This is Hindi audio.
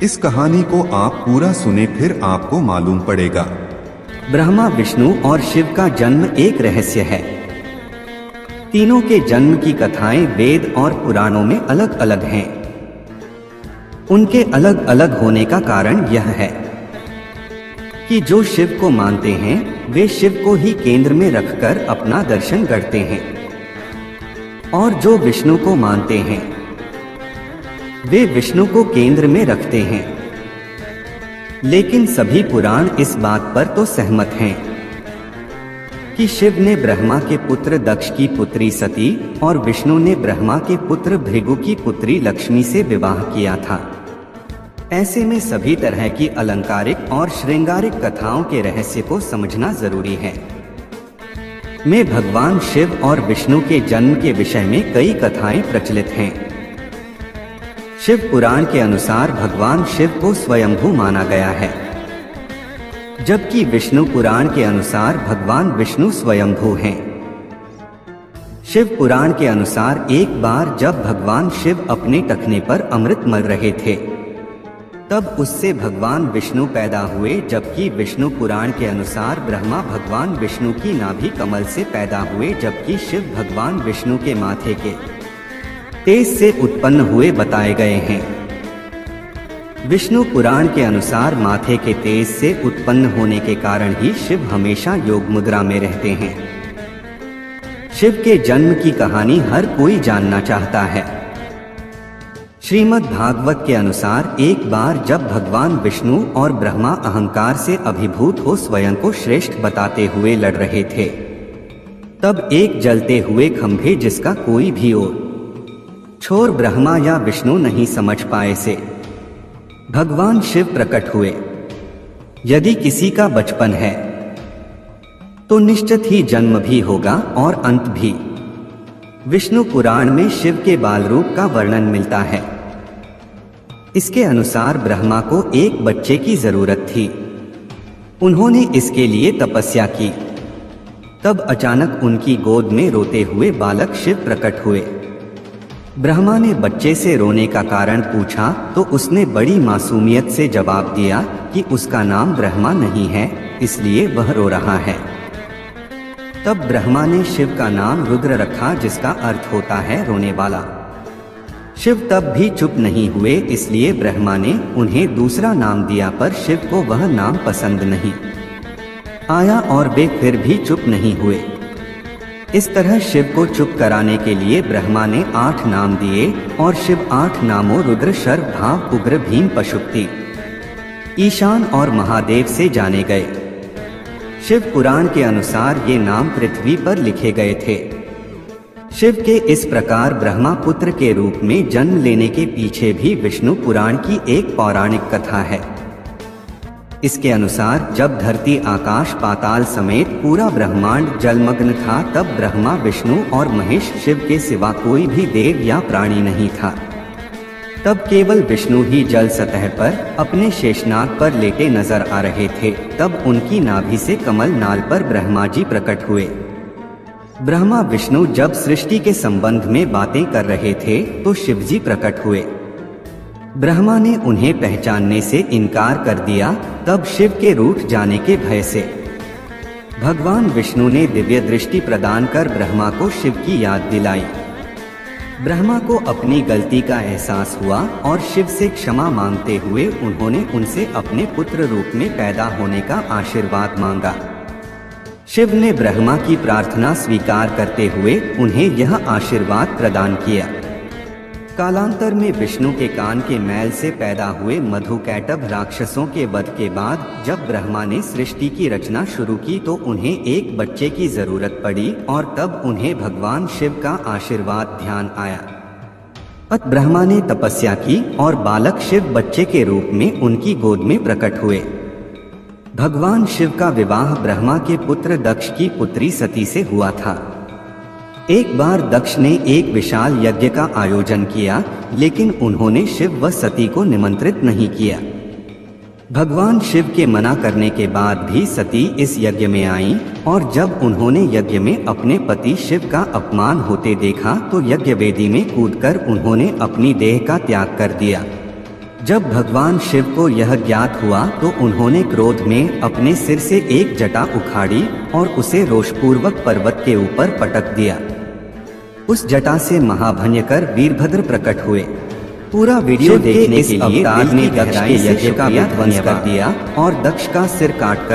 इस कहानी को आप पूरा सुने फिर आपको मालूम पड़ेगा। ब्रह्मा, विष्णु और शिव का जन्म एक रहस्य है। तीनों के जन्म की कथाएं वेद और पुराणों में अलग अलग हैं। उनके अलग अलग होने का कारण यह है कि जो शिव को मानते हैं वे शिव को ही केंद्र में रखकर अपना दर्शन करते हैं, और जो विष्णु को मानते हैं वे विष्णु को केंद्र में रखते हैं। लेकिन सभी पुराण इस बात पर तो सहमत हैं कि शिव ने ब्रह्मा के पुत्र दक्ष की पुत्री सती और विष्णु ने ब्रह्मा के पुत्र भृगु की पुत्री लक्ष्मी से विवाह किया था। ऐसे में सभी तरह की अलंकारिक और श्रृंगारिक कथाओं के रहस्य को समझना जरूरी है। में भगवान शिव और विष्णु के जन्म के विषय में कई कथाएं प्रचलित हैं। शिव पुराण के अनुसार भगवान शिव को स्वयंभू माना गया है, जबकि विष्णु पुराण के अनुसार भगवान विष्णु स्वयंभू हैं। शिव पुराण के अनुसार एक बार जब भगवान शिव अपने टखने पर अमृत मल रहे थे तब उससे भगवान विष्णु पैदा हुए, जबकि विष्णु पुराण के अनुसार ब्रह्मा भगवान विष्णु की नाभि कमल से पैदा हुए, जबकि शिव भगवान विष्णु के माथे के तेज से उत्पन्न हुए बताए गए हैं। विष्णु पुराण के अनुसार माथे के तेज से उत्पन्न होने के कारण ही शिव हमेशा योग मुद्रा में रहते हैं। शिव के जन्म की कहानी हर कोई जानना चाहता है। श्रीमद् भागवत के अनुसार एक बार जब भगवान विष्णु और ब्रह्मा अहंकार से अभिभूत हो स्वयं को श्रेष्ठ बताते हुए लड़ रहे थे, तब एक जलते हुए खंभे जिसका कोई भी ओर छोर ब्रह्मा या विष्णु नहीं समझ पाए से भगवान शिव प्रकट हुए। यदि किसी का बचपन है तो निश्चित ही जन्म भी होगा और अंत भी। विष्णु पुराण में शिव के बाल रूप का वर्णन मिलता है। इसके अनुसार ब्रह्मा को एक बच्चे की जरूरत थी। उन्होंने इसके लिए तपस्या की। तब अचानक उनकी गोद में रोते हुए बालक शिव प्रकट हुए। ब्रह्मा ने बच्चे से रोने का कारण पूछा तो उसने बड़ी मासूमियत से जवाब दिया कि उसका नाम ब्रह्मा नहीं है, इसलिए वह रो रहा है। तब ब्रह्मा ने शिव का नाम रुद्र रखा, जिसका अर्थ होता है रोने वाला। शिव तब भी चुप नहीं हुए, इसलिए ब्रह्मा ने उन्हें दूसरा नाम दिया, पर शिव को वह नाम पसंद नहीं आया और वे फिर भी चुप नहीं हुए। इस तरह शिव को चुप कराने के लिए ब्रह्मा ने 8 नाम दिए और शिव 8 नामों रुद्र, शर्व, भाव, उग्र, भीम, पशुपति, ईशान और महादेव से जाने गए। शिव पुराण के अनुसार ये नाम पृथ्वी पर लिखे गए थे। शिव के इस प्रकार ब्रह्मा पुत्र के रूप में जन्म लेने के पीछे भी विष्णु पुराण की एक पौराणिक कथा है। इसके अनुसार जब धरती, आकाश, पाताल समेत पूरा ब्रह्मांड जलमग्न था, तब ब्रह्मा, विष्णु और महेश, शिव के सिवा कोई भी देव या प्राणी नहीं था। तब केवल विष्णु ही जल सतह पर अपने शेषनाग पर लेटे नजर आ रहे थे। तब उनकी नाभि से कमल नाल पर ब्रह्मा जी प्रकट हुए। ब्रह्मा विष्णु जब सृष्टि के संबंध में बातें कर रहे थे तो शिवजी प्रकट हुए। ब्रह्मा ने उन्हें पहचानने से इनकार कर दिया। तब शिव के रूठ जाने के भय से भगवान विष्णु ने दिव्य दृष्टि प्रदान कर ब्रह्मा को शिव की याद दिलाई। ब्रह्मा को अपनी गलती का एहसास हुआ और शिव से क्षमा मांगते हुए उन्होंने उनसे अपने पुत्र रूप में पैदा होने का आशीर्वाद मांगा। शिव ने ब्रह्मा की प्रार्थना स्वीकार करते हुए उन्हें यह आशीर्वाद प्रदान किया। कालांतर में विष्णु के कान के मैल से पैदा हुए मधुकैटभ राक्षसों के वध के बाद जब ब्रह्मा ने सृष्टि की रचना शुरू की तो उन्हें एक बच्चे की जरूरत पड़ी और तब उन्हें भगवान शिव का आशीर्वाद ध्यान आया। अत ब्रह्मा ने तपस्या की और बालक शिव बच्चे के रूप में उनकी गोद में प्रकट हुए। भगवान शिव का विवाह ब्रह्मा के पुत्र दक्ष की पुत्री सती से हुआ था। एक बार दक्ष ने एक विशाल यज्ञ का आयोजन किया, लेकिन उन्होंने शिव व सती को निमंत्रित नहीं किया। भगवान शिव के मना करने के बाद भी सती इस यज्ञ में आईं और जब उन्होंने यज्ञ में अपने पति शिव का अपमान होते देखा तो यज्ञ वेदी में कूदकर उन्होंने अपनी देह का त्याग कर दिया। जब भगवान शिव को यह ज्ञात हुआ तो उन्होंने क्रोध में अपने सिर से एक जटा उखाड़ी और उसे रोषपूर्वक पर्वत के ऊपर पटक दिया। उस जटा से महाभयंकर वीरभद्र प्रकट हुए। पूरा वीडियो देखने के लिए दिल ने दक्ष के यज्ञ का विध्वंस कर दिया और दक्ष का सिर काटकर